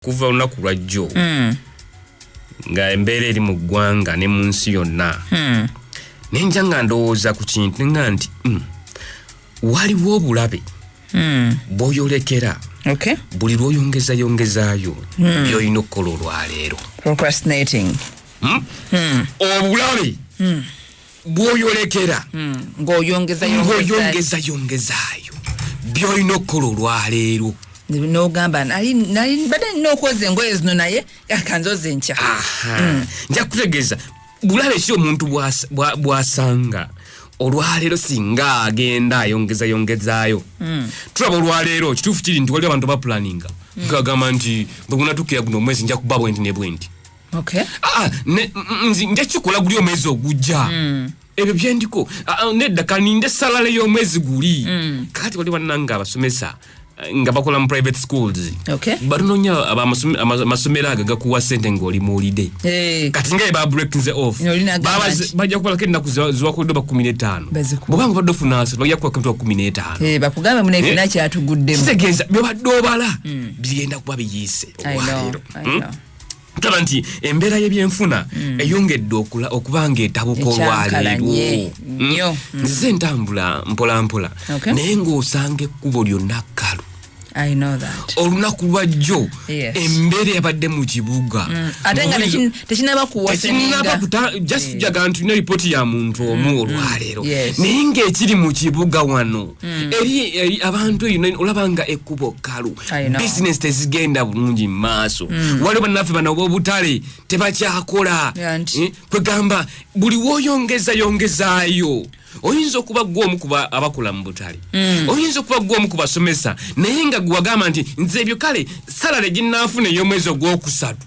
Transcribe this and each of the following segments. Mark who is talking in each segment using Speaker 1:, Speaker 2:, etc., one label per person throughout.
Speaker 1: kuva olunaku lwajjo nga embeera eri mu ggwanga ne mu nsi yonna nenja nga ndowooza ku kintu nga nti waliwo obulabe bw'oyolekera buli lw'oyongezayongezaayo by'olina okukola olwaleero.
Speaker 2: Procrastinating.
Speaker 1: Obulabe bw'oyolekera
Speaker 2: ng'oyongezayongezaayo
Speaker 1: by'olina okukola olwaleero.
Speaker 2: N'ogamba nali badde nina okwoza engoye zino naye akanzoze nkya.
Speaker 1: Nja kutegeeza bulabe ki omuntu bw'asanga olwaleero singa agenda ayongezayongezaayo. Tulaba olwaleero kituufu kiri nti waliwo abantu bapulaninga ngagamba nti bwe gunatukira guno omwezi nja kuba bwenti ne bwenti. Nja kikola guli omwezi ogujja. Ebyo byendiko nedda kaninde salale y'omwezi guli. Kakati wali bannanga abasomesa nga bakola mu private schools. Batunoonya amasomero ago gakuwa ssente ng'oli mu holiday. Kati nga ba breaking the off bajja kubalako ennaku ziwakoledde ba 15 bwobanga badde ofunaasa bajja kuba kantu 15
Speaker 2: bakugambe munaifuna kyatuguddemu
Speaker 1: kitegeeza byobadde obala bigenda kuba biyiise olwaleero. Tulaba nti embeera y'ebyenfuna eyongedde okuba ng'etabuka olwaleero. Nzize ntambula mpolampola naye ng'osanga ekkubo lyonna kkalu.
Speaker 2: I know that.
Speaker 1: Olunaku lwajjo embeera yabadde mu kibuga
Speaker 2: ate nga tekinaba kuwaseninga
Speaker 1: just jaga nti ino ripooti ya muntu omu olwaleero naye ng'ekiri mu kibuga wano eri abantu eyo olaba nga ekkubo kkalu bizinesi tezigenda bulungi mu maaso. waliwo bannaffe bano ob'obutale tebakyakola kwegamba buli w'oyongezayongezaayo. Oyinza okuba gw'omu kuba abakola mu butale oyinza okuba gw'omu ku basomesa naye nga gwagamba nti nze ebyo kale salale ginnaafuna ey'omwezi ogwokusatu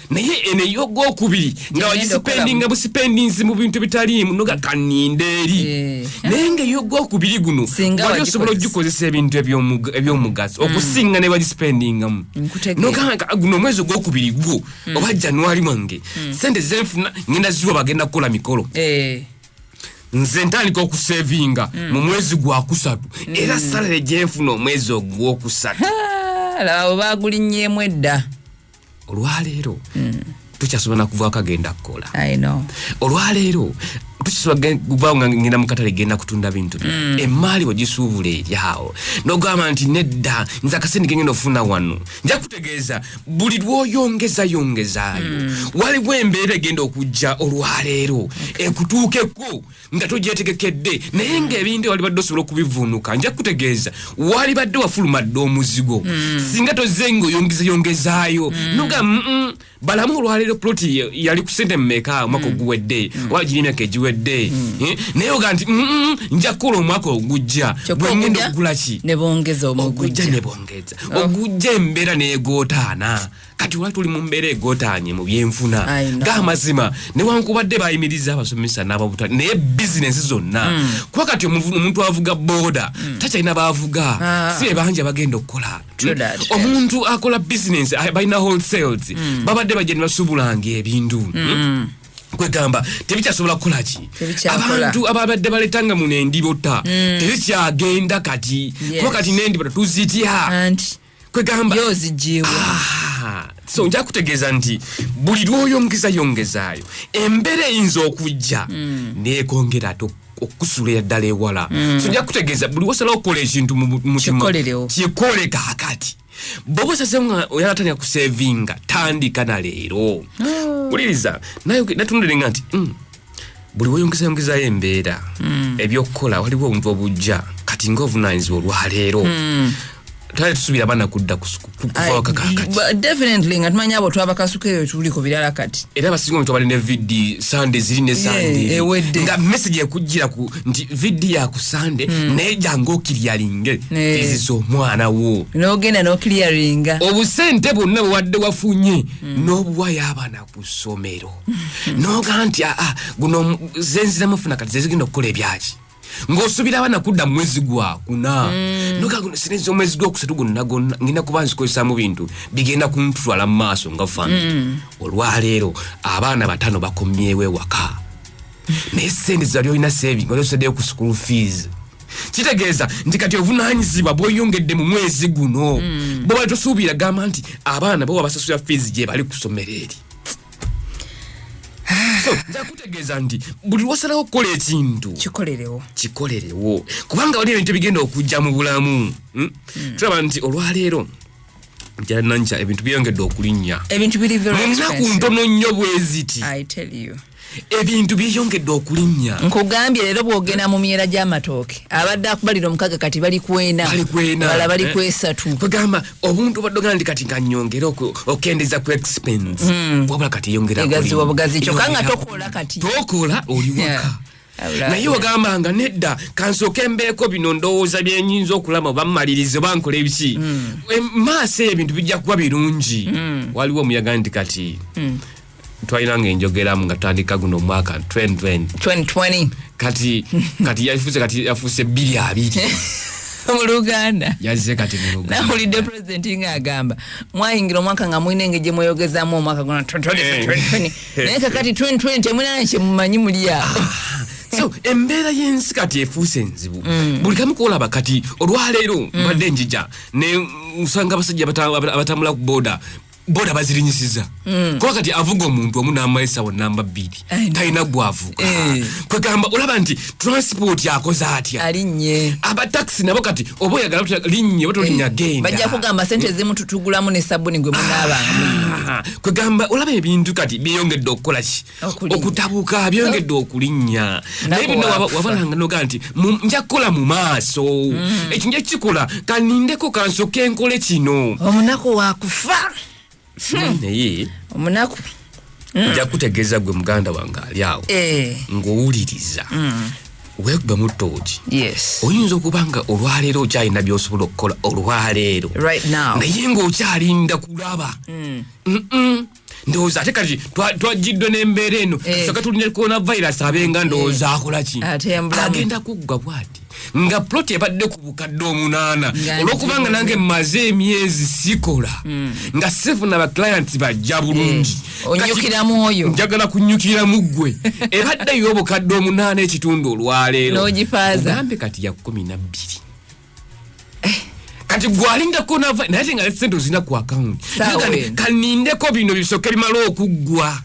Speaker 1: naye eno ey'ogwokubiri nga wagisipendinga busipendinzi mu bintu bitaliimu noga kaninde eri naye nga ey'ogwokubiri guno wali osobola ogikozesa ebintu eby'omugaso okusinga ne bagisipendingamu nogamba guno omwezi ogwokubiri gwo oba Januari mwange sente zenfuna ngenda ziwa bagenda kukola mikolo. Nze ntandika okusevinga mu mwezi gwa kusatu era salale gyenfuna omwezi ogwokusatu.
Speaker 2: Laba bagulinnyeemu edda.
Speaker 1: Olwaleero tukyasobola kuvaako agenda kukola. Olwaleero tukisobola kuvaako ngenda mu katale genda kutunda bintu emmaali ogisuubula eri awo n'ogamba nti nedda nze akasente ke ngenda ofuna wano. Nja kutegeeza buli lw'oyongezayongezaayo waliwo embeera egenda okujja olwaleero ekutuukeko nga togyetegekedde naye ng'ebintu wali badde osobola okubivuunuka. Nja kutegeeza wali badde wafulumadde omuzigo singa tozze ng'oyongezayongezaayo noga balamu olwaleero ploti yali ku ssente mmeka omwaka oguwedde oba giri emyaka egiwedde naye oga nti nja kukola omwaka ogujja bwengenda okugula ki ogujja ne bongeza ogujja embeera neegootaana. Kati wali tuli mu mbeera egootaanye mu byenfuna ng'amazima newankubadde bayimiriza abasomesa n'ababutale naye bizinesi zonna kuba kati omuntu avuga booda takyalina baavuga si be bangi abagenda okukola. Omuntu akola bizinesi balina wholesales babadde bajja ne basubulanga ebintu kwegamba tebikyasobola kukola ki. Abantu ababadde baletanga mu nendibota tebikyagenda kati kuba kati nendibota tuzitya kwegamba so nja kutegeeza nti buli lw'oyongezayongezaayo embeera eyinza okujja neekongera ate okusuulira ddala ewala. So nja kutegeeza buli wosalawo okukola ekintu mu mutima kikole kaakati. Bw'oba osazeewo nga oyalatanya kusevinga tandika na leero. Wuliriza naye natunulire nga nti buli w'oyongezayongezaayo embeera ebyokukola waliwo obuntu obujja kati ng'ovunaanyizibwa olwaleero. Tale tusubira bana kudda kuvawo kakakati.
Speaker 2: Definitely nga tumanya abo twaba kasuka eyo tuliko birala kati.
Speaker 1: Era basinga omuntu abali ne vidi Sunday ziri ne Sunday. Nga message ekujjira ku nti vidi ya ku Sunday neja ng'okiryalinge ezizo omwana wo.
Speaker 2: N'ogenda n'okiryalinga.
Speaker 1: Obusente bwonna bwadde wafunye n'obuwaya abaana ku ssomero. N'oga nti guno zenzira mufuna kati zezigenda okukola ebyaki. Ng'osubira abana kudda mu mwezi gwakuna noga guno sinezi omwezi gwokusatu gonna ngenda kuba nzikozesa mu bintu bigenda kuntwala mu maaso nga family. Olwaleero abaana batano bakomyewo ewaka naye ssente zali olina saving oli osaddeyo ku school fees kitegeeza nti kati ovunaanyizibwa bweyongedde mu mwezi guno bwe tosuubira gamba nti abaana bo babasasula fees gye bali ku ssomero eri. So nja kutegeeza nti buli lwosalawo okukola ekintu kikolerewo kubanga wali ebintu bigenda okujja mu bulamu. Tulaba nti olwaleero Janancha ebintu byongedde okulinnya.
Speaker 2: Ebintu biri very expensive.
Speaker 1: Munaku ntono nnyo bweziti.
Speaker 2: I tell you.
Speaker 1: Ebintu byongedde okulinnya.
Speaker 2: Nkugambye leero bwogenda mu myera gy'amatooke abadde akubalira omukaga kati bali kwena bali kwesatu.
Speaker 1: Kugamba obuntu baddoga ndi kati kanyongera okendeza ku expense. Wabula kati yongera
Speaker 2: kulinnya. Egazi wabugazi kyokka nga tokola kati.
Speaker 1: Tokola oli waka. Naye ogamba nga nedda kansooke mbeeko bino ndowooza byenyinza okulama bammalirize bankola ebiki. Maaso ebintu bijja kuba birungi. Waliwo omuyaga nti kati twalina ng'enjogeramu nga tutandika guno mwaka
Speaker 2: 2020
Speaker 1: kati yafuuse 2
Speaker 2: mu Luganda
Speaker 1: yazze kati mu Luganda
Speaker 2: nawulidde president ng'agamba mwayingira omwaka nga mulina engeri mweyogezamu omwaka guno 2020 naye kakati 2020 mulina kye mumanyi muli awo.
Speaker 1: So embeera y'ensi kati efuuse enzibu. Buli kamu koolaba kati olwaleero mbadde njija ne usanga abasajja abatambula ku boda bazirinyisiza. Kuba kati avuga omuntu omu n'amalesa wa namba 2 talina gwavuga. Kwegamba olaba nti transport yakoze atya
Speaker 2: alinnye.
Speaker 1: Abataxi nabo kati oba oyagala linnye batolinnya genda
Speaker 2: bajja kugamba sente zimu tutugulamu ne sabuni gwe munaabanga.
Speaker 1: Kwegamba olaba ebintu kati byeyongedde okukola ki okutabuka byongedde okulinnya. Naye bino wabalanga noga nti nja kukola mu maaso ekinja kikola kanindeko kansooke enkole kino
Speaker 2: omunaku wakufa.
Speaker 1: Naye
Speaker 2: omunaku
Speaker 1: nja kutegeeza gwe muganda wange ali awo ng'owuliriza weekuba mu ttooki. Oyinza okuba nga olwaleero okyalina by'osobola okukola olwaleero naye ng'okyalinda kulaba. Ndowooza ate kati twajiddwe n'embeera eno soka tulina coronavirus abenga ndowooza akola ki agenda kuggwa bw'ati nga plot ebadde ku bukadde 8 olw'okubanga nange mmaze emyezi sikola nga sifuna ba clients bajja bulungi
Speaker 2: onyukiramu oyo
Speaker 1: njagala kunnyukiramu ggwe ebadde y'obukadde 8 ekitundu olwaleero
Speaker 2: n'ogipaaza
Speaker 1: ogambe kati ya 12 kati gwalinda kona naye nga sente ozina ku account kanindeko bino bisoke bimala okuggwa.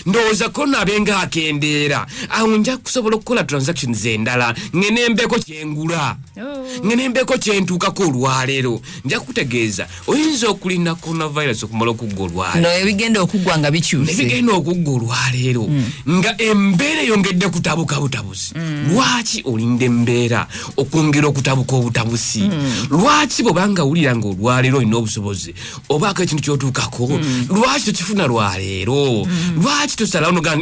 Speaker 1: Ndowooza kona abenga akendeera awo nja kusobola okukola transactions endala ngenembeko kyengula ngenembeko kyentuukako olwaleero. Nja kutegeeza oyinza okulinda coronavirus okumala okuggwa olwaleero
Speaker 2: ebigenda okuggwa nga bikyuse
Speaker 1: ebigenda okuggwa olwaleero nga embeera eyongedde kutabuka butabuzi. Lwaki olinda embeera okwongera okutabuka obutabuzi? Lwaki bw'obanga wulira nga olwaleero olina obusobozi obaako ekintu ky'otuukako lwaki tokifuna lwaleero? Lwaki tosalawo noga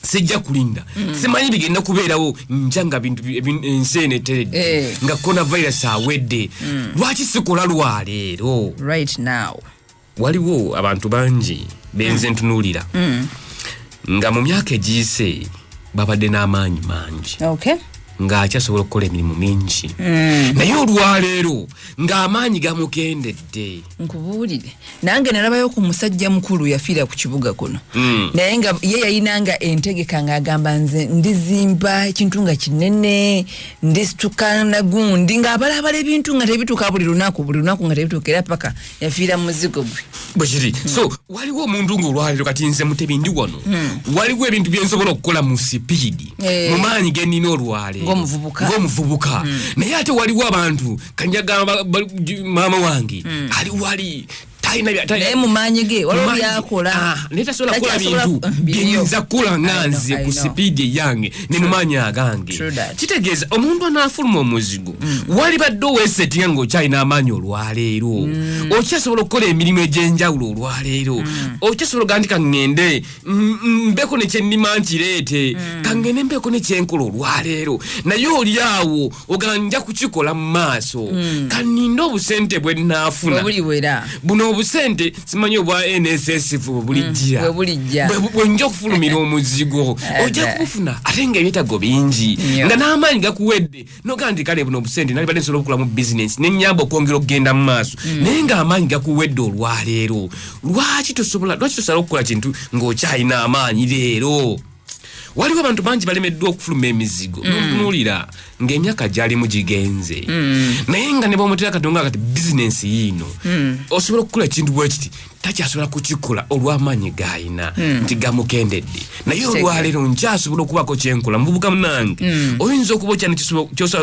Speaker 1: sijja kulinda simanyi bigenda kubeerawo njanga bintu ensi eno eteredde nga coronavirus awedde lwaki sikola lwaleero?
Speaker 2: Right now
Speaker 1: waliwo abantu bangi benze ntunuulira nga mu myaka egiyise babadde n'amaanyi mangi ng'akyasobola okukola emirimu mingi naye olwaleero ng'amaanyi gamukendedde.
Speaker 2: Nkubuulire nange nalabayo ku musajja mukulu yafiira ku kibuga kuno naye nga ye yayinanga entegeka ng'agamba nze ndizimba ekintu nga kinene ndisitukana gundi ng'abalabala ebintu nga tebituuka buli lunaku nga tebituuka era paka yafiira mu muzigo gwe
Speaker 1: bwe kiri. So waliwo omuntu ng'olwaleero kati nze Mutebindi wano waliwo ebintu bye nsobola okukola mu sipiidi mu maanyi ge nnina olwaleero ng'omuvubuka naye ate waliwo abantu kanjagamba maama wange ali wali
Speaker 2: naye mu maanyi ge waliwo byakola
Speaker 1: naye tasobola kukola bintu byenyinza kukola nga nze ku sipiidi eyange ne mu maanyi agange. Kitegeeza omuntu anaafuluma omuzigo wali badde oweesetinga ng'okyalina amaanyi olwaleero okyasobola okukola emirimu egy'enjawulo olwaleero okyasobola oga nti kaŋŋende mbeko ne kyennima nkireete kaŋŋende mbeko ne kyenkola olwaleero naye oli awo ogala nja kukikola mu maaso kanninda obusente bwe nnaafuna buno obusente simanyi obwa NSS bulijja bwe nja okufulumira omuzigo ojja kubufuna ate nga ebyetaago bingi nga n'amaanyi gakuwedde noga nti kale buno obusente nalibadde nsobola okukolamu bizinensi nenyamba okwongera okugenda mu maaso naye ng'amaanyi gakuwedde olwaleero lwaki tosala okukola kintu ng'okyalina amaanyi leero? waliwo abantu bangi balemeddwa okufuluma emizigo n'otunulira ng'emyaka gyali mu gigenze naye nga ne bw'omutera katonga kati bizinensi yiino osobola okukola ekintu bwe kiti takyasobola kukikola olw'amaanyi g'ayina nti gamukendedde naye olwaleero nkyasobola okubako kyenkola muvubuka munange oyinza okuba okyana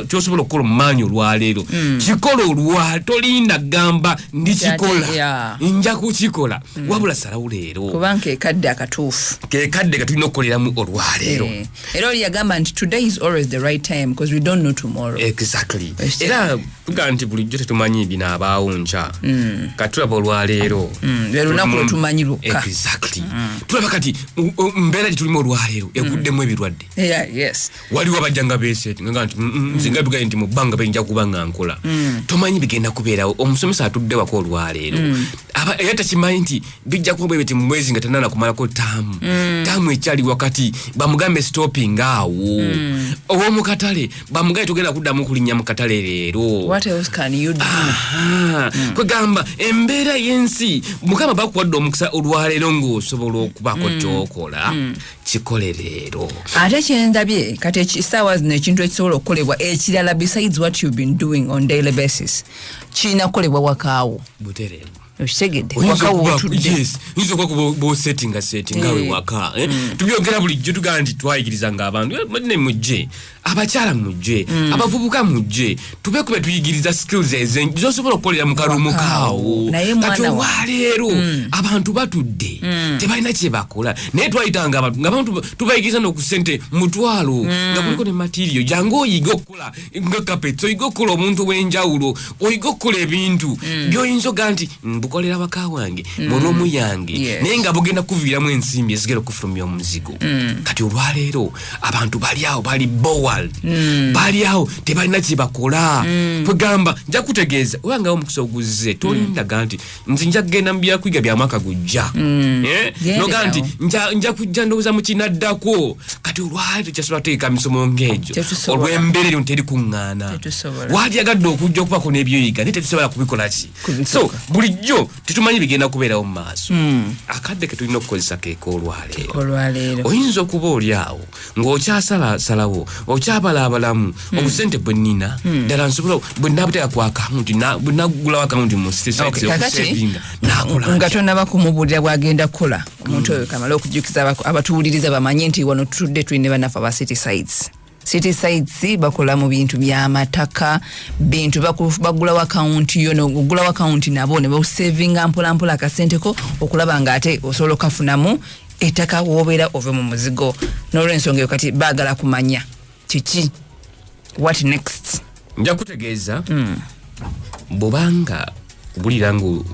Speaker 1: kyosobola okukola mu maanyi olwaleero kikola tolinda gamba ndikikola nja kukikola wabula salawo leero
Speaker 2: kubanga kekadde akatuufu
Speaker 1: kekadde katulina okukoleramu olwaleero
Speaker 2: era oli yagamba nti today is always the right time because we don't know tomorrow.
Speaker 1: Exactly. Era tuga nti bulijjo tetumanyi binaabaawo nkya katulaba olwaleero
Speaker 2: lunaku lwetumanyi lukka.
Speaker 1: Exactly. Tulaba kati mbeera gye tulimu olwaleero eguddemu ebirwadde.
Speaker 2: Yes.
Speaker 1: Waliwo abajja nga beeseeti nga nti nzinga bigaye nti mu bbanga benja kuba nga nkola tomanyi bigenda kubeerawo omusomesa atudde wako olwaleero era takimanyi nti bijja kuba bwebiti mu mwezi nga tanana kumalako taamu ekyali wakati bamugambe stopping awo ow'omu katale bamugaye tugenda kuddamu kulinnya mu katale leero.
Speaker 2: What else can you do?
Speaker 1: Kwegamba embeera y'ensi mukama bakuwadde omukisa olwaleero ng'osobola okubako kyokola kikole leero.
Speaker 2: Ate kyendabye kati essaawa zino ekintu ekisobola okukolebwa ekirala besides what you've been doing on daily basis kirina kukolebwa wakaawo
Speaker 1: butereevu.
Speaker 2: Okitegedde wakawo otudde.
Speaker 1: Yes, nyiza okuba b'osettinga awe waka. Tubyogera bulijjo tugaa nti twayigirizanga abantu ne mujje abakyala mujje abavubuka mujje tubekube tuyigiriza skills ezengi zosobola okukolera mu kalumu kaawo kati olwaleero abantu batudde tebalina kye bakola naye twayitanga abantu ng'abantu tubayigiriza n'okusente mutwalo nga kuliko ne material jangu oyiga okukola nga kapeti oyiga okukola omuntu w'enjawulo oyiga okukola ebintu by'oyinza oga nti mbukolera baka wange munomu yange naye nga bugenda kuviiramu ensimbi ezigera okufulumya omuzigo kati olwaleero abantu bali awo bali bali awo tebalina kye bakola kwegamba nja kutegeeza obangawo omukisa oguzze tolindaga nti nzi nja kugenda mu byakwiga bya mwaka gujja noga nti nja kujja ndowooza mu kinaddako kati olwaleero kyasobola kuteeka misomo ng'egyo olw'embeera eryo teri kuŋŋaana waalyagadde okujja okubako n'ebyoyiga naye tetusobola kubikola ki so bulijjo tetumanyi bigenda kubeerawo mu maaso akadde ke tulina okukozesa keeka olwaleero oyinza okuba oli awo ng'okyasalawo okyabalaabalamu obusente bwe nnina ddala nsobola bwe nnabuteeka ku akawunti bwe nagulawo akawunti mu okusevinga
Speaker 2: nga tonaba kumubuulira bw'agenda kukola omuntu oyo kamala okujjukiza abatuwuliriza bamanye nti wano tutudde tulina bannaffe aba city sides bakola mu bintu by'amataka bintu bagulawo akawunti yo n'ogulawo akawunti nabo ne bausevinga mpolampola akasenteko okulaba ng'ate osobola okafunamu ettaka woobeera ove mu muzigo n'olw'ensonga eyo kati baagala kumanya kiki what next.
Speaker 1: Nja kutegeeza bw'obanga bulira ngu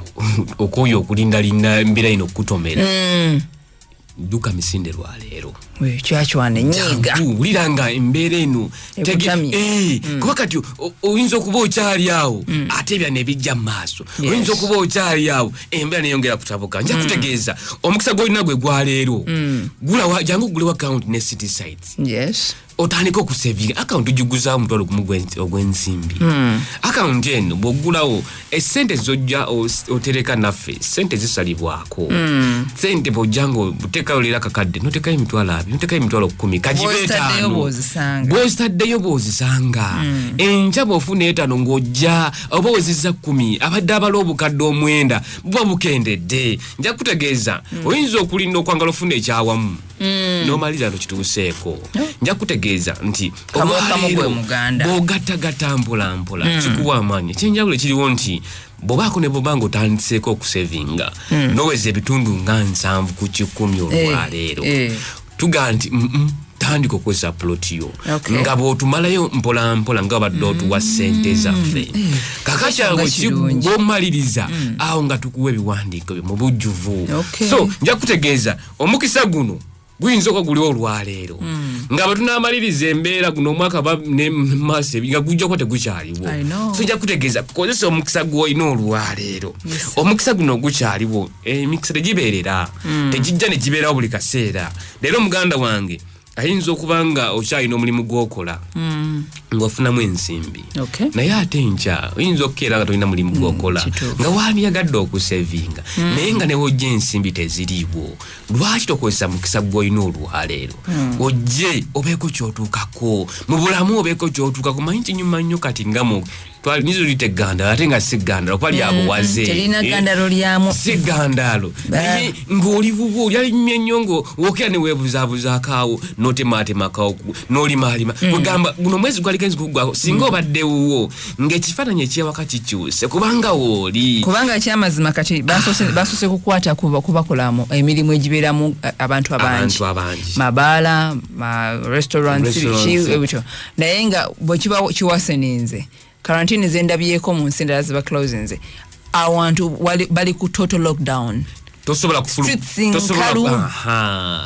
Speaker 1: okwoyo okulindalinda embeera ino okutomera dduka misinde lwaleero
Speaker 2: kyakwana enyiga
Speaker 1: wulira nga embeera eno kuba kati oyinza okuba okyali awo ate ebya nebijja mu maaso oyinza okuba okyali awo embeera neyongera kutabuka nja kutegeeza omukisa gwolina gwe gwaleero jangu gulewo akawunti ne city sites otandika okusevinga akawunti ogiguzaawo omutwalo gumu ogw'ensimbi akawunti eno bw'ogulawo essente zojja otereka naffe sente zisalibwako sente bw'ojjanga oteekayo leero akakadde notekayo emitwalo 2 notekayo emitwalo 10 kagibe 5 bw'ozitaddeyo bw'ozisanga enkya bw'ofuna 5 ng'ojja oba wezizza 10 abadde abala obukadde 9 buba bukendedde nja kutegeeza oyinza okulinda okwangala ofuna ekyawamu n'omalira nokituuseeko nja kutegeeza nti olwaleero bw'ogattagatta mpolampola kikuwa amaanyi ekyenjawulo ekiriwo nti bw'obaako ne bw'obanga otandiseeko okusevinga n'oweza ebitundu nga 7 ku 10 olwaleero tuga nti tandika okukozesa plotiyo nga bw'otumalayo mpolampola nga badde otuwa ssente zaffe kakakyawe bw'omaliriza awo nga tukuwa ebiwandiiko byo mu bujjuvu so nja kutegeeza omukisa guno guyinza okuguliwo olwaleero nga bwetunaamaliriza embeera guno omwaka maaso nga gujja kuba tegukyaliwo so nja kutegeeza kozesa omukisa gw'olina olwaleero omukisa guno gukyaliwo emikisa tegibeerera tegijja ne gibeerawo buli kaseera leero muganda wange ayinza okubanga okyalina omulimu gwokola ng'ofunamu ensimbi naye ate nkya oyinza okukeera nga tolina mulimu gwokola nga wandyagadde okusevinga naye nga newojja ensimbi teziriiwo. Lwaki tokozesa mukisa gw'olina olwaleero ojje obeeko kyotuukako mu bulamu, obeeko kyotuukako. Manyi nti nyuma nnyo kati nga mu nizo lite gandalo ate nga si gandalo oba lyabuwaze
Speaker 2: terina gandalo lyamu
Speaker 1: si gandalo naye ng'oli bubwo olyalinnye nnyo ng'okera ne weebuzaabuzaakaawo n'otematemakawo n'olimaalima kugamba guno mwezi gwali genzi kugwako singa obadde wuwo ng'ekifaananyi ekyewaka kikyuse kubanga wooli
Speaker 2: kubanga kyamazima kati basoose kukwata kubakolamu emirimu egibeeramu abantu abangi mabaala restaurants ebityo naye nga bwe kiba kiwaseninze quarantine zendabyeko mu nsi endala ziba closinze awantu bali ku total lockdown
Speaker 1: tosobola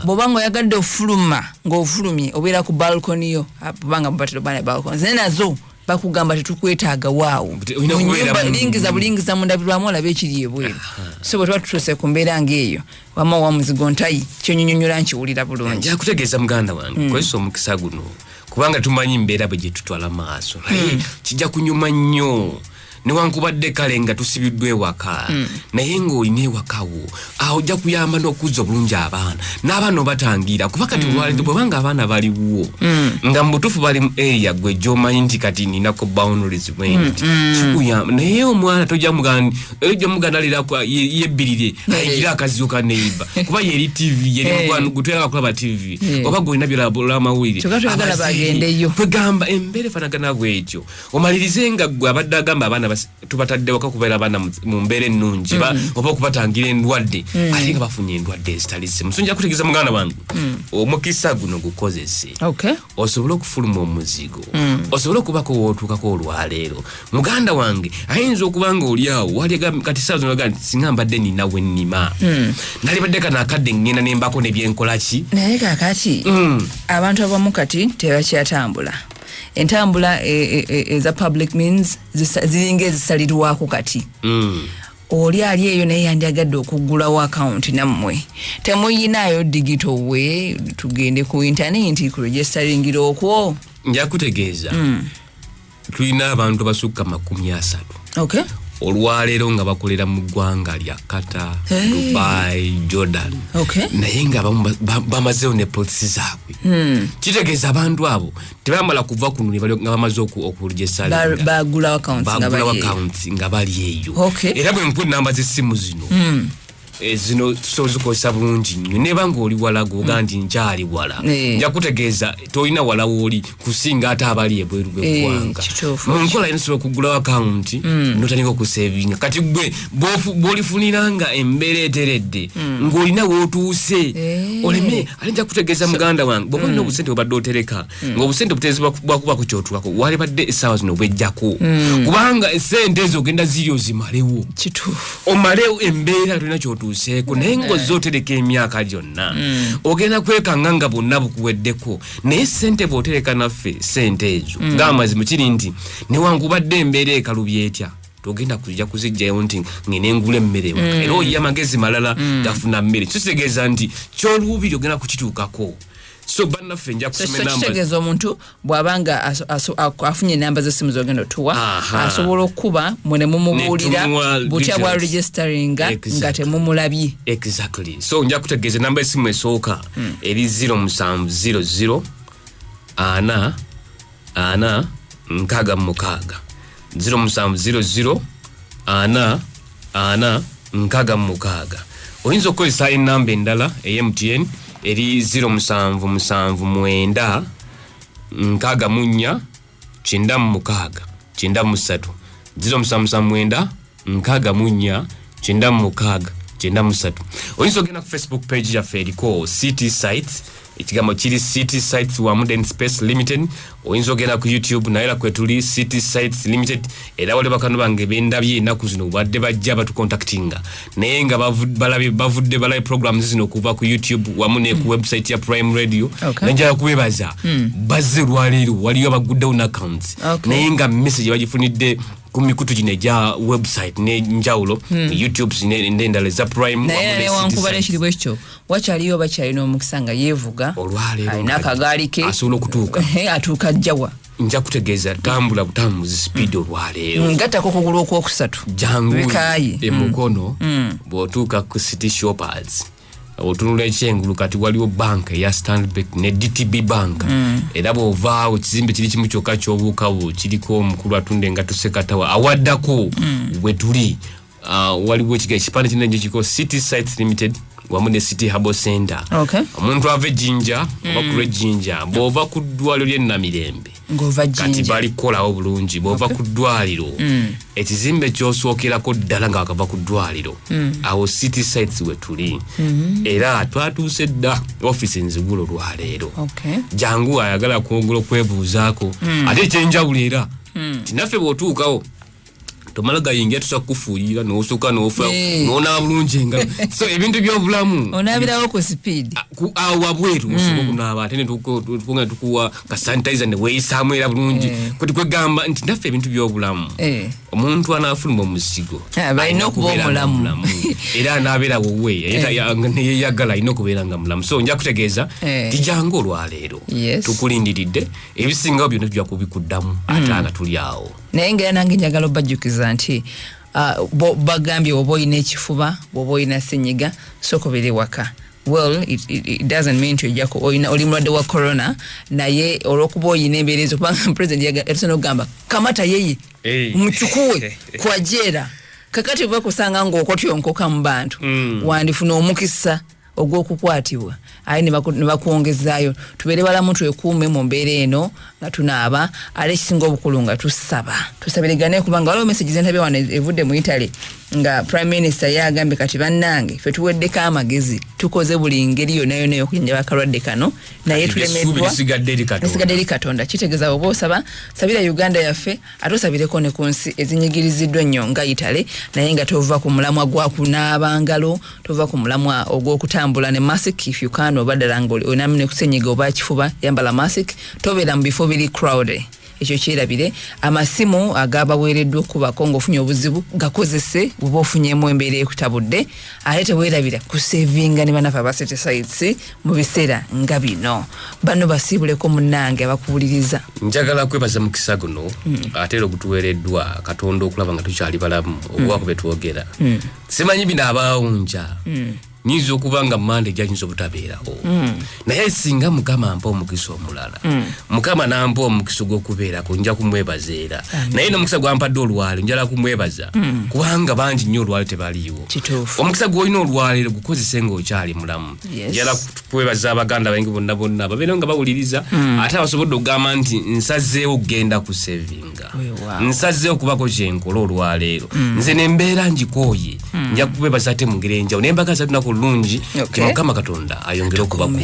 Speaker 2: bw'obanga oyagadde ofuluma ng'ofulumye obeera ku balcony yo kubanga mubatero bana balcony naye nazo bakugamba tetukwetaaga waawo bulingiza mundabirwamu olabe ekiri ebweru so bwe tuba tutuuse ku mbeera ng'eyo wama wa muzigo ntayi kyonyonyonyola nkiwulira bulungi.
Speaker 1: Nja kutegeeza muganda wange kozesa omukisa guno kubanga tumanyi mbeera bwe gye tutwala maaso naye kijja kunyuma nnyo newankubadde kale nga tusibiddwa ewaka naye ng'olina ewakawo awo ojja kuyamba n'okuzza obulungi abaana n'abaana obatangira kuba kati bwebanga abaana baliwo nga mubutuufu bali mu area gwe gy'omanyi nti kati ninako boundaries bwenti kikuyamba naye omwana tojja muganda alira yebbirire ayigira akaziyo ka neiba kuba yeri tv yeri mukwano gutwera kulaba tv oba gwolina byolaba amawulire kwegamba embeera efaanagana bwetyo omalirize nga gwe abadde agamba abaana tubatadde waka kubeera abaana mu mbeera ennungi oba okubatangira endwadde ate nga bafunye endwadde ezitali zimu. So nja kutegeeza muganda wange omukisa guno gukozese osobole okufuluma omuzigo osobole okubako wootuukako olwaleero. Muganda wange ayinza okuba nga oli awo waliaga kati saa zino oga nti singa mbadde nina we nnima nalibadde kana akadde ngenda nembako nebyenkola ki
Speaker 2: naye kakati abantu abamu kati tebakyatambula entambula eza public means ziringa ezisalirwako kati oli ali eyo naye yandyagadde okuggulawo account nammwe temuyinaayo digital we tugende ku internet ku registeringira okwo.
Speaker 1: Nja kutegeeza tulina abantu basukka 30 olwaleero nga bakolera mu ggwanga lya Qatar, Dubai, Jordan naye nga bamazeewo ne polisi zaabwe kitegeeza abantu abo tebamala kuva kuno nga bamaze
Speaker 2: okuregistabagulawo
Speaker 1: accounts nga bali eyo era bwe mpu namba z'essimu zino tusobola kukozesa bulungi nnyo nebanga oli wala goga nti nkyali wala nja kutegeeza tolina wala wooli kusinga ate abali ebweru bw'eggwanga mu nkola enosobola okugulawo akawunti notandika okusevinga kati gwe bw'olifuniranga embeera eteredde ng'olina wootuuse oleme ate nja kutegeeza muganda wange bw'oba olina obusente bwebadde otereka ng'obusente butezi bwakubaku kyotuukako walibadde essaawa zino bwejjako kubanga essente ezo ogenda ziryo zimalewo omalewo embeera tolina kyotuuse naye ng'ozze otereka emyaka gyonna ogenda kwekanga nga bonna bukuweddeko naye sente bw'otereka naffe sente ezo ng'amazima kiri nti newankubadde embeera ekalubya etya togenda kujja kuzijjayo nti ngene engula emmere era oyiya amagezi malala gafuna mmere kitegeeza nti kyoluubiri ogenda kukituukako. So bannaffe nja kusoma namba
Speaker 2: kitegeeza omuntu bw'abanga afunye namba z'essimu z'ogenda otuwa asobola okuba mwene mumubuulira butya bwa registeringa nga temumulabye.
Speaker 1: Exactly. So nja kutegeeza namba y'essimu esooka eri 0700 ana 66 0700 ana 66. Oyinza okukozesa enamba endala eMTN eri 0779 64 96 93 0779 64 96 93. Oyinza ogenda ku Facebook page yaffe eriko City Sites ekigambo kiri City Sites wa Modern Space Limited. Oyinza ogenda ku YouTube naye kwetuli City Sites Limited era wale bakano bange bendabye ennaku zino badde bajja batucontactinga naye nga bavudde balabe programs zino kuva ku YouTube wamu ne ku website ya Prime Radio nenjala kubebaza bazze lwaleero waliyo abaguddewo accounts naye nga message bagifunidde kumikutu gine ja website ne njawulo YouTube n'endala za Prime
Speaker 2: naye wankubale kiri bwekyo wakyaliyo bakyalina omukisa nga yeevuga alina akagaali ke
Speaker 1: asobola okutuuka
Speaker 2: atuuka jjawa
Speaker 1: nja kutegeeza tambula butambuzi speed olwaleero
Speaker 2: ngattako okugulu okwokusatu
Speaker 1: jangu emukono bw'otuuka ku City Shoppers otunula ekyengulu kati waliwo banka ya Stanbic ne DTB banka era bw'ovaawo ekizimbe kiri kimu kyokka ky'obuukawo kiriko omukulu atunda engatu Sekatawa awaddako we tuli waliwo ekipande kinene nnyo kiriko City Sites Limited wamu ne City Herbal Center. Omuntu ava Jinja oba ku Jinja bw'ova ku ddwaliro ly'e Namirembe kati balikolawo bulungi bw'ova ku ddwaliro ekizimbe ky'osookerako ddala ng'akava ku ddwaliro awo City Sites we tuli era twatuuse dda offisi nzigula olwaleero jangu ayagala kwongera okwebuuzaako ate ekyenjawulo era tinaffe bw'otuukawo tomala gayingira tusakufuuyira n'osooka n'ofa n'onaaba bulungi engalo so ebintu by'obulamu
Speaker 2: onaabirawo ku speed
Speaker 1: wabweru osobola okunaaba ate ne tukuwa ka sanitizer ne weeyisaamu era bulungi kati kwegamba nti naffe ebintu by'obulamu omuntu anaafuluma omuzigo
Speaker 2: balina okuba omulamu
Speaker 1: era anaabeera wowe neyeyagala alina okubeera nga mulamu so nja kutegeeza tijangu olwaleero tukulindiridde ebisingawo byonna tujja kubikuddamu ate nga tuli awo
Speaker 2: naye ngera nange njagala obajjukiza nti bagambye oba olina ekifuba oba olina ssenyiga sokobere waka well it doesn't mean to ojja oli mulwadde wa corona naye olw'okuba oyina embeera ezo kubanga president yatusana okugamba kamata yeye muchukuwe kwa jera kakati bakusanga ng'okotyonkoka mu bantu wandifuna omukisa ogw'okukwatibwa aye ne bakuwongezaayo tubeere balamu twekuume mu mbeera eno nga tunaaba ate ekisinga obukulu nga tusabirigane kubanga waliwo message zentabye wano evudde mu Italy nga Prime Minister yagambye kati bannange ffe tuweddeko amagezi tukoze buli ngeri yonna y'okujjanjaba akalwadde kano naye tulemeddwa nesigadde eri Katonda kitegeeza oba osaba sabira Uganda yaffe ate osabireko ne ku nsi ezinyigiriziddwa ennyo nga Italy naye nga tova ku mulamwa gwa kunaaba ngalo tova ku mulamwa ogw'okutambula ne mask if you can oba ddala ng'onamine kusenyiga oba kifuba yambala mask tobeera mu bifo biri crowded ekyo kyerabire amasimu agabaweereddwa okubako ng'ofunye obuzibu gakozese bw'oba ofunyemu embeera ekutabudde ate teweerabira kusevinga ne banafe aba City Sites mu biseera nga bino bano basiibuleko munnange abakuwuliriza
Speaker 1: njagala kwebaza mukisa guno ate era ogutuweereddwa Katonda okulaba nga tukyali balamu obwako bwe twogera simanyi bino abaawunja nyinza okuba nga Mande gyayinza obutabeerawo naye singa Mukama ampa omukisa omulala Mukama nampa omukisa gw'okubeerako nja kumwebaza era naye n'omukisa gwampadde olwaleero njala kumwebaza kubanga bangi nnyo olwaleero tebaliiwo omukisa gw'olina olwaleero gukozese ng'okyali mulamu njala kwebaza abaganda bange bonna babeera nga bawuliriza ate abasobodde okugamba nti nsazeewo okugenda ku sevinga nsazeewo okubako kyenkola olwaleero nze nembeera ngikooye nja kwebaza ate mu ngeri enjawulo naye mbagaza tunako lungi Mukama Katonda ayongere okubakuuma